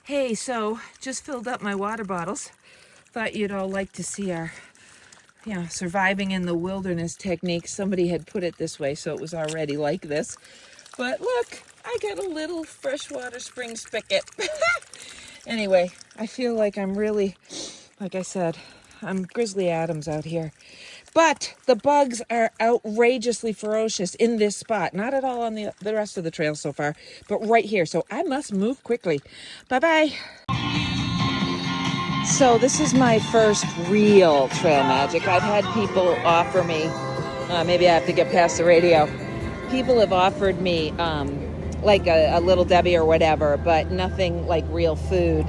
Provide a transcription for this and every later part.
Hey, so just filled up my water bottles. Thought you'd all like to see our, surviving in the wilderness technique. Somebody had put it this way, so it was already like this. But look, I got a little freshwater spring spigot. Anyway, I feel like I'm really, like I said, I'm Grizzly Adams out here. But the bugs are outrageously ferocious in this spot. Not at all on the rest of the trail so far, but right here. So I must move quickly. Bye-bye. So this is my first real trail magic. I've had people offer me, maybe I have to get past the radio. People have offered me like a Little Debbie or whatever, but nothing like real food.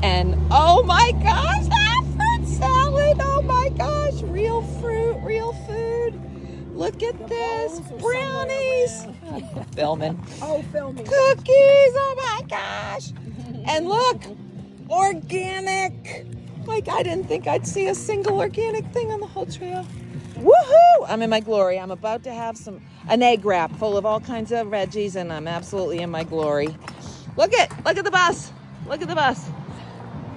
And oh my gosh, that fruit salad! Oh my gosh, real fruit, real food. Look at this, brownies. Filming. Oh, filming. Cookies, oh my gosh. And look, organic. Like, I didn't think I'd see a single organic thing on the whole trail. Woohoo! I'm in my glory. I'm about to have an egg wrap full of all kinds of veggies, and I'm absolutely in my glory. Look at the bus. Look at the bus.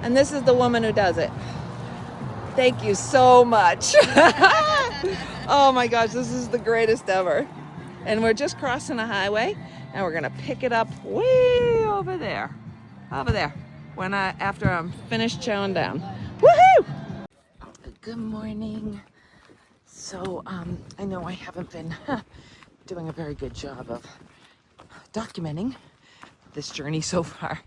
And this is the woman who does it. Thank you so much. Oh my gosh, this is the greatest ever. And we're just crossing a highway, and we're gonna pick it up way over there. After I'm finished chowing down. Woohoo! Good morning. So I know I haven't been doing a very good job of documenting this journey so far.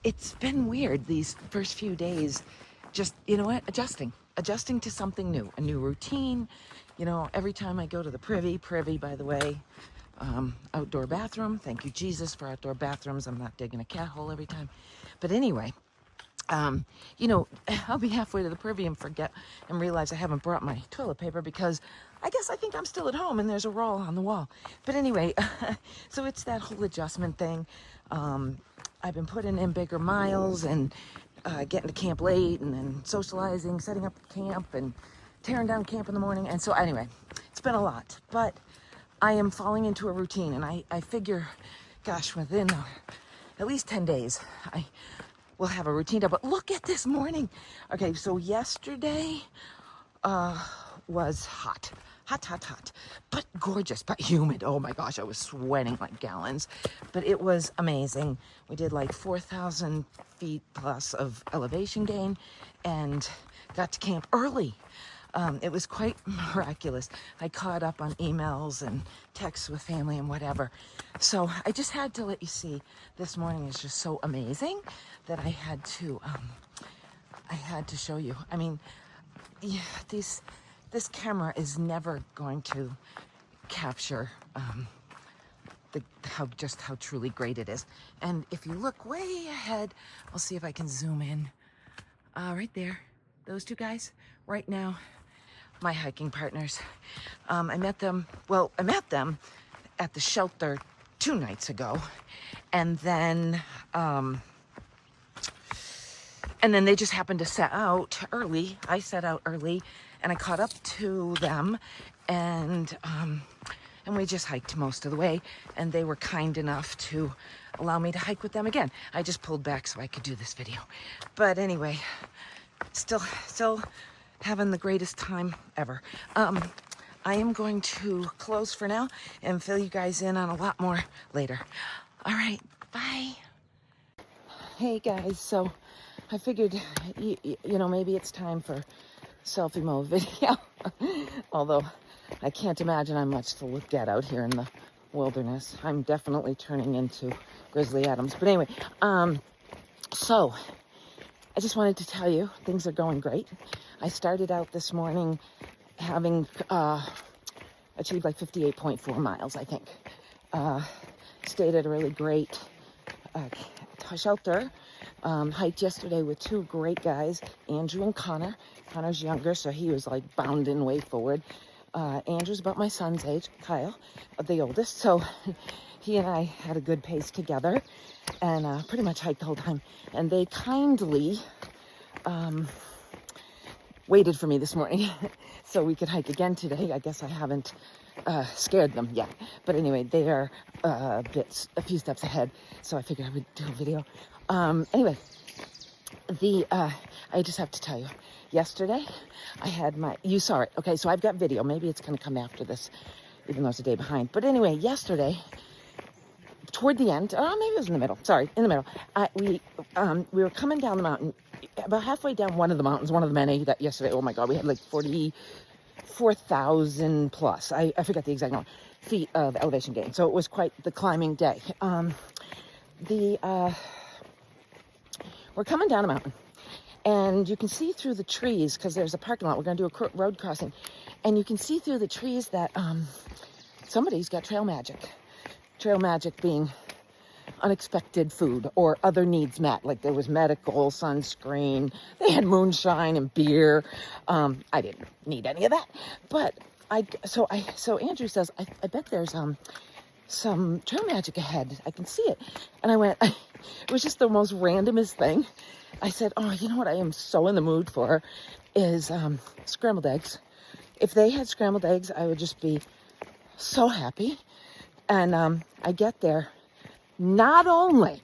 It's been weird these first few days, just, adjusting to something new, a new routine. Every time I go to the privy, by the way, outdoor bathroom. Thank you, Jesus, for outdoor bathrooms. I'm not digging a cat hole every time. But anyway, I'll be halfway to the privy and forget and realize I haven't brought my toilet paper because I think I'm still at home and there's a roll on the wall. But anyway, so it's that whole adjustment thing. I've been putting in bigger miles and getting to camp late and then socializing, setting up camp and tearing down camp in the morning. And so anyway, it's been a lot, but I am falling into a routine, and I figure, gosh, within at least 10 days, I will have a routine down. But look at this morning. Okay, so yesterday was hot, but gorgeous, but humid. Oh my gosh, I was sweating like gallons, but it was amazing. We did like 4,000 feet plus of elevation gain and got to camp early. It was quite miraculous. I caught up on emails and texts with family and whatever. So I just had to let you see this morning is just so amazing that I had to show you. I mean, yeah, this camera is never going to capture how truly great it is. And if you look way ahead, I'll see if I can zoom in. Right there, those two guys right now. My hiking partners. I met them at the shelter 2 nights ago. And then they just happened to set out early. I set out early and I caught up to them and we just hiked most of the way, and they were kind enough to allow me to hike with them again. I just pulled back so I could do this video. But anyway, still having the greatest time ever. I am going to close for now and fill you guys in on a lot more later. All right, bye. Hey guys, so I figured, maybe it's time for selfie mode video. Although I can't imagine I'm much to look at out here in the wilderness. I'm definitely turning into Grizzly Adams. But anyway, so I just wanted to tell you things are going great. I started out this morning having achieved like 58.4 miles, I think. Stayed at a really great shelter. Hiked yesterday with 2 great guys, Andrew and Connor. Connor's younger, so he was like bounding way forward. Andrew's about my son's age, Kyle, the oldest. So he and I had a good pace together and pretty much hiked the whole time. And they kindly waited for me this morning so we could hike again today. I guess I haven't scared them yet. But anyway, they are a few steps ahead. So I figured I would do a video. Anyway, I just have to tell you, yesterday I had you saw it. Okay, so I've got video. Maybe it's going to come after this, even though it's a day behind. But anyway, yesterday, toward the end, maybe it was in the middle. Sorry, in the middle. We were coming down the mountain, about halfway down one of the mountains, one of the many that yesterday. Oh my God, we had like 44,000 plus. I forget the exact number feet of elevation gain. So it was quite the climbing day. We're coming down a mountain, and you can see through the trees because there's a parking lot. We're going to do a road crossing, and you can see through the trees that somebody's got trail magic. Trail magic being unexpected food or other needs met. Like there was medical, sunscreen, they had moonshine and beer. I didn't need any of that, but so Andrew says, I bet there's some trail magic ahead. I can see it. And I went, it was just the most randomest thing. I said, oh, you know what I am so in the mood for is scrambled eggs. If they had scrambled eggs, I would just be so happy. And I get there. Not only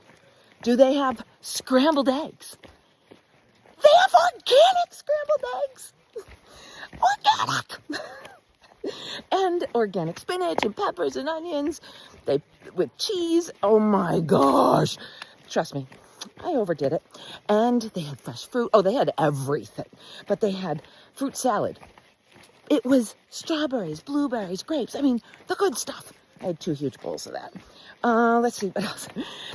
do they have scrambled eggs, they have organic scrambled eggs. Organic! And organic spinach and peppers and onions. With cheese. Oh my gosh. Trust me, I overdid it. And they had fresh fruit. Oh, they had everything. But they had fruit salad. It was strawberries, blueberries, grapes. I mean, the good stuff. I had 2 huge bowls of that. Let's see what else.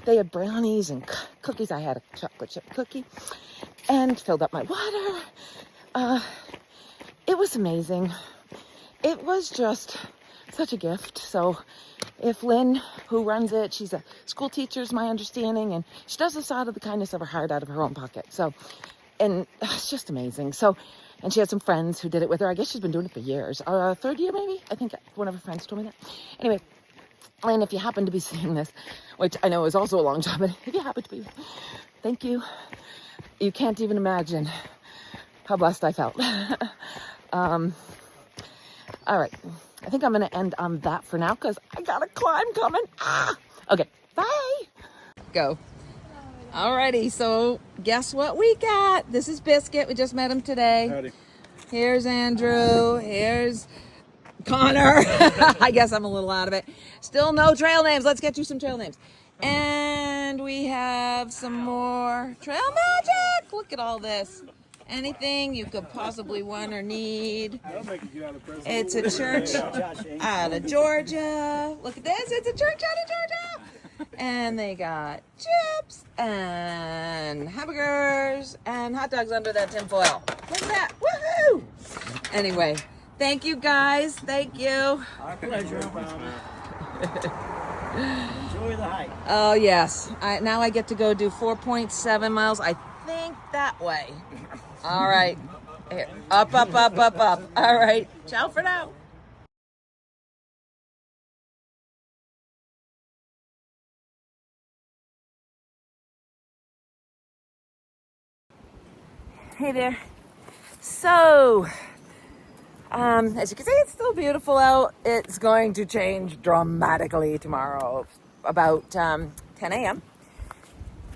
They had brownies and cookies. I had a chocolate chip cookie and filled up my water. It was amazing. It was just such a gift. So if Lynn, who runs it, she's a school teacher, is my understanding, and she does this out of the kindness of her heart, out of her own pocket. So, and it's just amazing. So, and she had some friends who did it with her. I guess she's been doing it for years. 3rd year, maybe? I think one of her friends told me that. Anyway, and if you happen to be seeing this, which I know is also a long job, but if you happen to be, thank you. You can't even imagine how blessed I felt. All right. I think I'm going to end on that for now because I got a climb coming. Okay. Bye. Go. Alrighty. So guess what we got? This is Biscuit. We just met him today. Howdy. Here's Andrew. Here's Connor. I guess I'm a little out of it. Still no trail names. Let's get you some trail names. And we have some more trail magic. Look at all this. Anything you could possibly want or need. It's a church out of Georgia. Look at this. It's a church out of Georgia. And they got chips and hamburgers and hot dogs under that tin foil. Look at that. Woohoo! Anyway, thank you guys. Thank you. Our pleasure. Enjoy the hike. Oh, yes. Now I get to go do 4.7 miles, I think, that way. All right. Here. Up, up, up, up, up. All right. Ciao for now. Hey there. So, as you can see, it's still beautiful out. It's going to change dramatically tomorrow, about 10 a.m.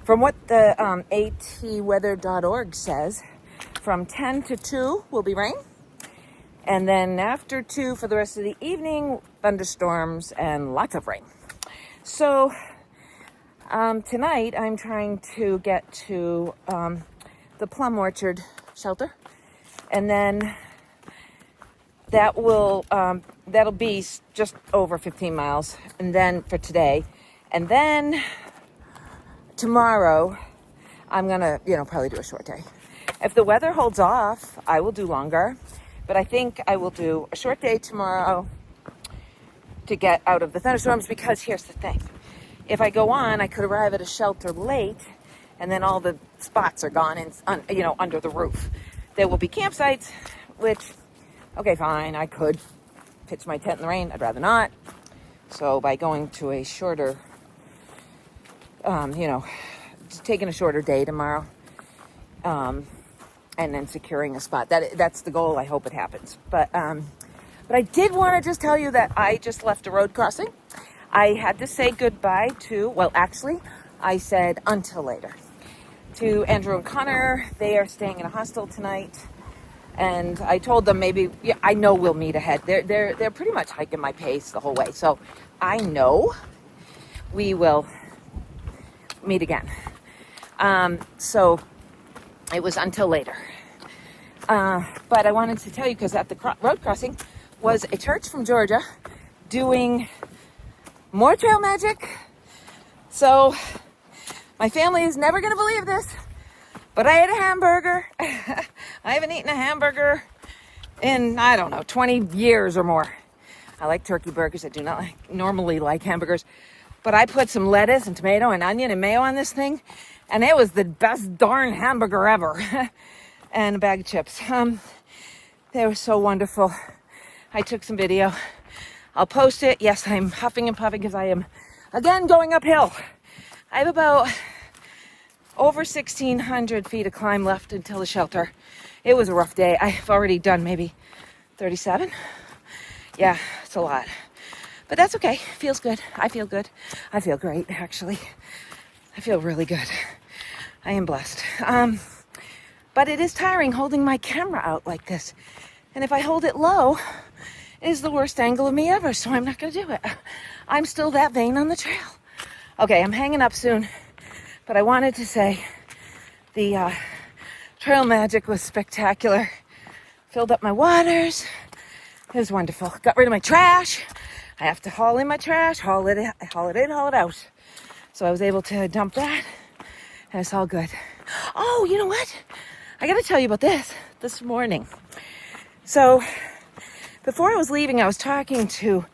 From what the atweather.org says, from 10 to 2 will be rain. And then after 2 for the rest of the evening, thunderstorms and lots of rain. So tonight I'm trying to get to the plum orchard shelter. And then that'll be just over 15 miles. And then for today. And then tomorrow I'm gonna, probably do a short day. If the weather holds off, I will do longer, but I think I will do a short day tomorrow to get out of the thunderstorms, because here's the thing. If I go on, I could arrive at a shelter late, and then all the spots are gone under the roof. There will be campsites, which, okay, fine, I could pitch my tent in the rain. I'd rather not. So by going to a shorter, just taking a shorter day tomorrow, and then securing a spot. That's the goal. I hope it happens. But I did want to just tell you that I just left a road crossing. I had to say goodbye to, well, actually, I said until later, to Andrew and Connor. They are staying in a hostel tonight. And I told them maybe, yeah, I know we'll meet ahead. They're pretty much hiking my pace the whole way. So I know we will meet again. So it was until later. But I wanted to tell you, because at the road crossing was a church from Georgia doing more trail magic. So my family is never going to believe this, but I ate a hamburger. I haven't eaten a hamburger in, I don't know, 20 years or more. I like turkey burgers. I do not normally like hamburgers. But I put some lettuce and tomato and onion and mayo on this thing, and it was the best darn hamburger ever. And a bag of chips. They were so wonderful. I took some video. I'll post it. Yes, I'm huffing and puffing because I am, again, going uphill. I have about over 1,600 feet of climb left until the shelter. It was a rough day. I've already done maybe 37. Yeah, it's a lot. But that's okay. Feels good. I feel good. I feel great, actually. I feel really good. I am blessed. But it is tiring holding my camera out like this. And if I hold it low, it is the worst angle of me ever, so I'm not going to do it. I'm still that vain on the trail. Okay, I'm hanging up soon. But I wanted to say the trail magic was spectacular. Filled up my waters. It was wonderful. Got rid of my trash. I have to haul in my trash, haul it in, haul it out. So I was able to dump that, and it's all good. Oh, you know what? I got to tell you about this morning. So before I was leaving, I was talking to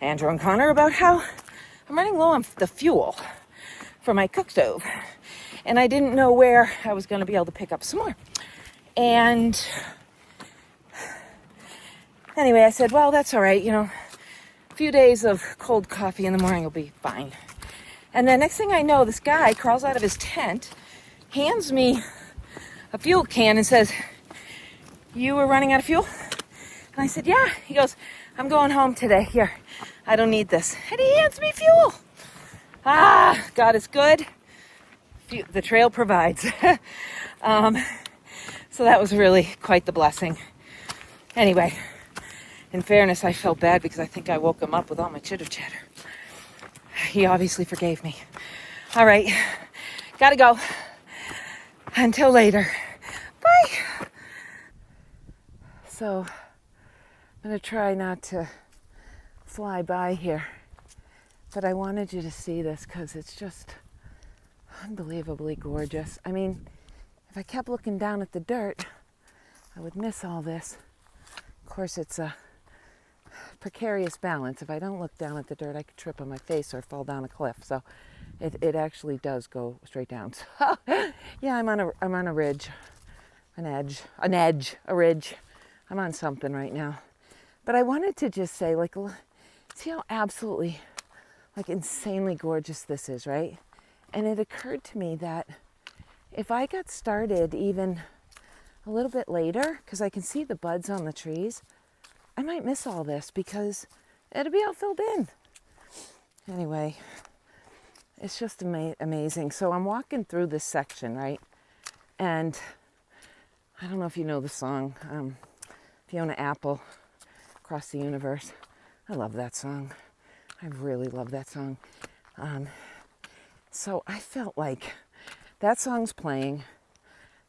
Andrew and Connor about how I'm running low on the fuel for my cook stove. And I didn't know where I was going to be able to pick up some more. And anyway, I said, well, that's all right. You know, a few days of cold coffee in the morning will be fine. And the next thing I know, this guy crawls out of his tent, hands me a fuel can and says, you were running out of fuel? And I said, yeah. He goes, I'm going home today. Here, I don't need this. And he hands me fuel. Ah, God is good. The trail provides. So that was really quite the blessing. Anyway, in fairness, I felt bad because I think I woke him up with all my chitter chatter. He obviously forgave me. All right, gotta go. Until later. Bye. So I'm gonna try not to fly by here, but I wanted you to see this because it's just unbelievably gorgeous. I mean, if I kept looking down at the dirt, I would miss all this. Of course, it's a precarious balance. If I don't look down at the dirt, I could trip on my face or fall down a cliff. So it actually does go straight down. So yeah, I'm on a ridge, a ridge. I'm on something right now. But I wanted to just say, like, see how absolutely, like, insanely gorgeous this is, right? And it occurred to me that if I got started even a little bit later, because I can see the buds on the trees, I might miss all this because it'll be all filled in. Anyway, it's just amazing. So I'm walking through this section, right? And I don't know if you know the song, Fiona Apple, Across the Universe. I love that song. I really love that song. So I felt like that song's playing.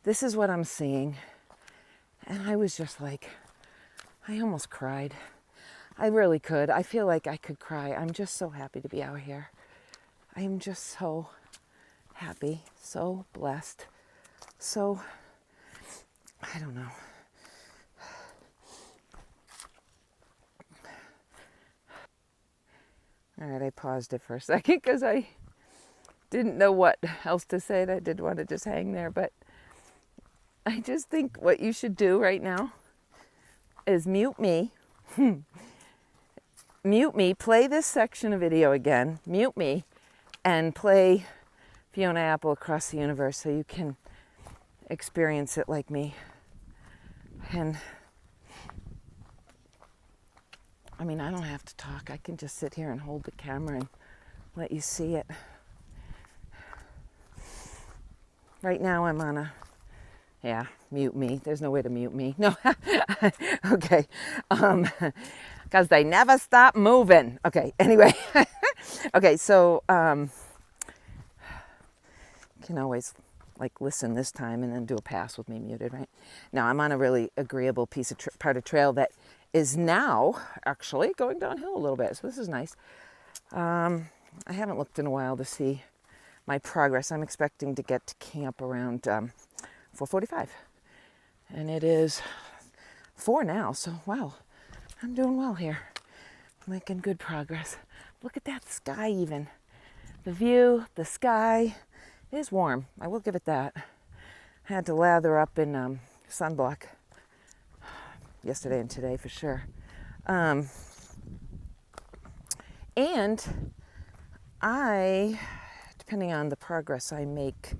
This is what I'm seeing. And I was just like, I almost cried. I really could. I feel like I could cry. I'm just so happy to be out here. I am just so happy, so blessed, so, I don't know. All right, I paused it for a second because I didn't know what else to say, and I didn't want to just hang there, but I just think what you should do right now is mute me, play this section of video again, mute me, and play Fiona Apple Across the Universe so you can experience it like me. And I mean, I don't have to talk. I can just sit here and hold the camera and let you see it. Right now I'm on a, mute me. There's no way to mute me. No, okay. Because they never stop moving. Okay, anyway. Okay, so, can always like listen this time and then do a pass with me muted, right? Now I'm on a really agreeable piece of part of trail that is now actually going downhill a little bit. So this is nice. I haven't looked in a while to see my progress. I'm expecting to get to camp around 4:45, and it is 4 now. So wow, I'm doing well here, making good progress. Look at that sky, even the view, the sky is warm. I will give it that. I had to lather up in sunblock yesterday and today for sure. And I, depending on the progress I make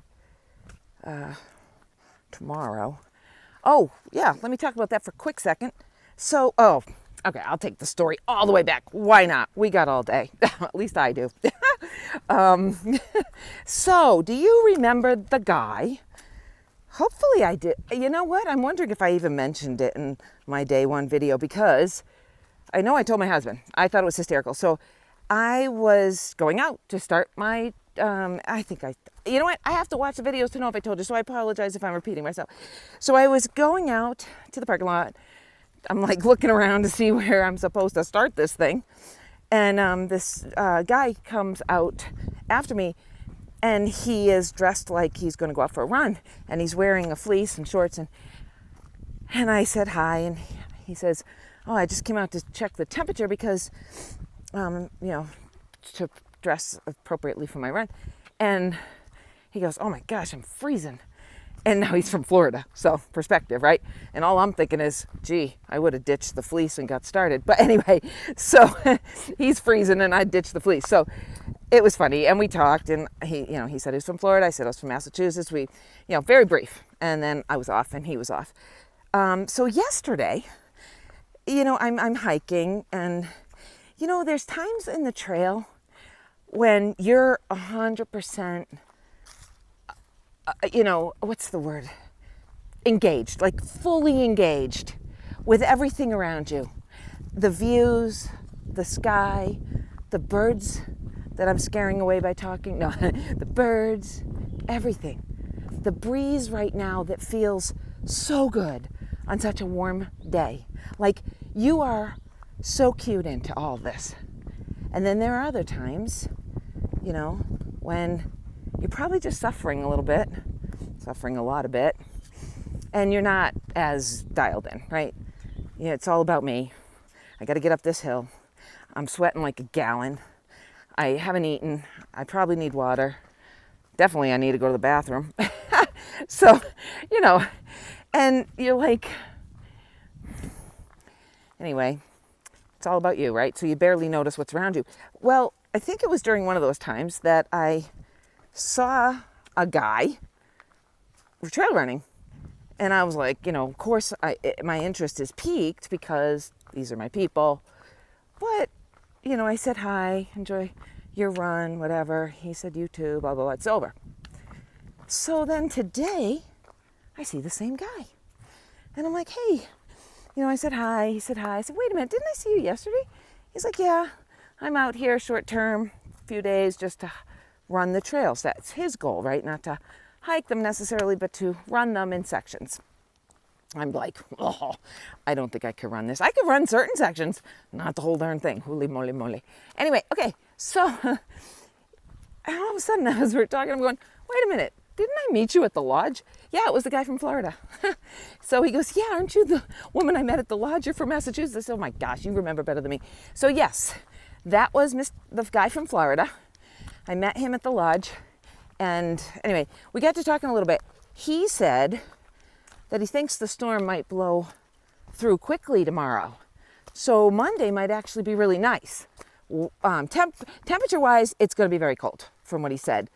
tomorrow. Oh, yeah, let me talk about that for a quick second. So, okay, I'll take the story all the way back. Why not? We got all day. At least I do. So, do you remember the guy? Hopefully I did. You know what? I'm wondering if I even mentioned it in my day one video, because I know I told my husband. I thought it was hysterical. So I was going out to start my, you know what? I have to watch the videos to know if I told you, so I apologize if I'm repeating myself. So I was going out to the parking lot. I'm like looking around to see where I'm supposed to start this thing. And this guy comes out after me, and he is dressed like he's going to go out for a run, and he's wearing a fleece and shorts. And I said hi, and he says, "Oh, I just came out to check the temperature because, you know, to dress appropriately for my run." And he goes, "Oh my gosh, I'm freezing." And now he's from Florida, so perspective, right? And all I'm thinking is, gee, I would have ditched the fleece and got started. But anyway, so he's freezing and I ditched the fleece. So it was funny, and we talked, and he said he was from Florida. I said I was from Massachusetts. We, very brief. And then I was off and he was off. So yesterday, I'm hiking, and, there's times in the trail when you're 100%, what's the word? Engaged, like fully engaged with everything around you. The views, the sky, the birds that I'm scaring away by talking. No, the birds, everything. The breeze right now that feels so good on such a warm day. Like, you are so cued into all this. And then there are other times, when you're probably just suffering a little bit, suffering a lot a bit, and you're not as dialed in, right? Yeah, it's all about me. I got to get up this hill. I'm sweating like a gallon. I haven't eaten. I probably need water. Definitely I need to go to the bathroom. So, and you're like, anyway, it's all about you, right? So you barely notice what's around you. Well, I think it was during one of those times that I saw a guy trail running. And I was like, of course, my interest is piqued because these are my people. But, I said, hi, enjoy your run, whatever. He said, you too, blah, blah, blah. It's over. So then today, I see the same guy. And I'm like, hey, I said, hi. He said, hi. I said, wait a minute, didn't I see you yesterday? He's like, yeah, I'm out here short term, few days, just to run the trails. That's his goal, right? Not to hike them necessarily, but to run them in sections. I'm like, oh, I don't think I could run this. I could run certain sections, not the whole darn thing. Holy moly moly. Anyway, okay, so all of a sudden as we're talking, I'm going, wait a minute, didn't I meet you at the lodge? Yeah, it was the guy from Florida. So he goes, yeah, aren't you the woman I met at the lodge? You're from Massachusetts. I said, oh my gosh, you remember better than me. So yes, that was the guy from Florida. I met him at the lodge. And anyway, we got to talking a little bit. He said that he thinks the storm might blow through quickly tomorrow. So Monday might actually be really nice. Temperature-wise, it's going to be very cold, from what he said,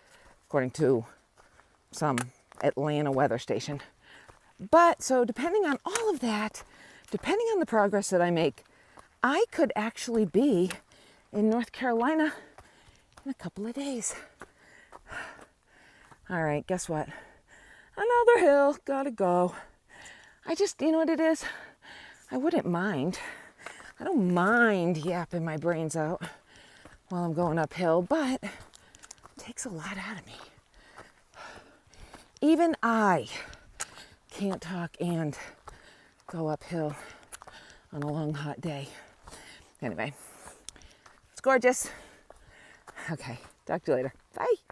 according to some Atlanta weather station. But so depending on all of that, depending on the progress that I make, I could actually be in North Carolina in a couple of days. All right, guess what? Another hill, gotta go. I just, you know what it is? I wouldn't mind. I don't mind yapping my brains out while I'm going uphill, but it takes a lot out of me. Even I can't talk and go uphill on a long, hot day. Anyway, it's gorgeous. Okay, talk to you later. Bye.